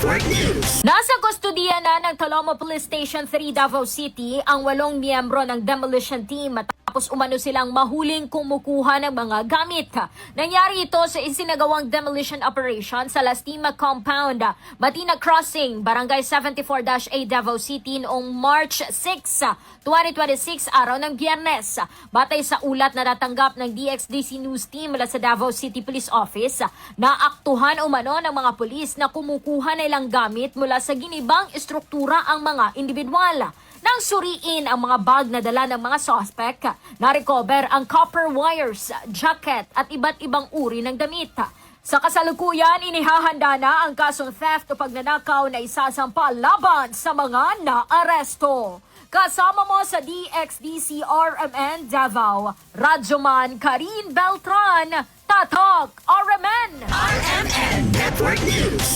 Network News. Nasa kustodiya na ng Talomo Police Station 3, Davao City ang 8 miyembro ng demolition team matapos umano silang mahuling kumukuha ng mga gamit. Nangyari ito sa isinagawang demolition operation sa Lastima Compound, Matina Crossing, Barangay 74-A, Davao City noong March 6, 2026, araw ng Biyernes. Batay sa ulat na natanggap ng DXDC News Team mula sa Davao City Police Office, naaktuhan umano ng mga pulis na kumukuha na ilang gamit mula sa ginibang estruktura ang mga individual. Nang suriin ang mga bag na dala ng mga suspect, na-recover ang copper wires, jacket at iba't ibang uri ng damit. Sa kasalukuyan, inihahanda na ang kasong theft o pagnanakaw na isasampa laban sa mga naaresto. Kasama mo sa DXDC RMN Davao, Radyoman Karin Beltran, Tatak RMN! RMN Network News.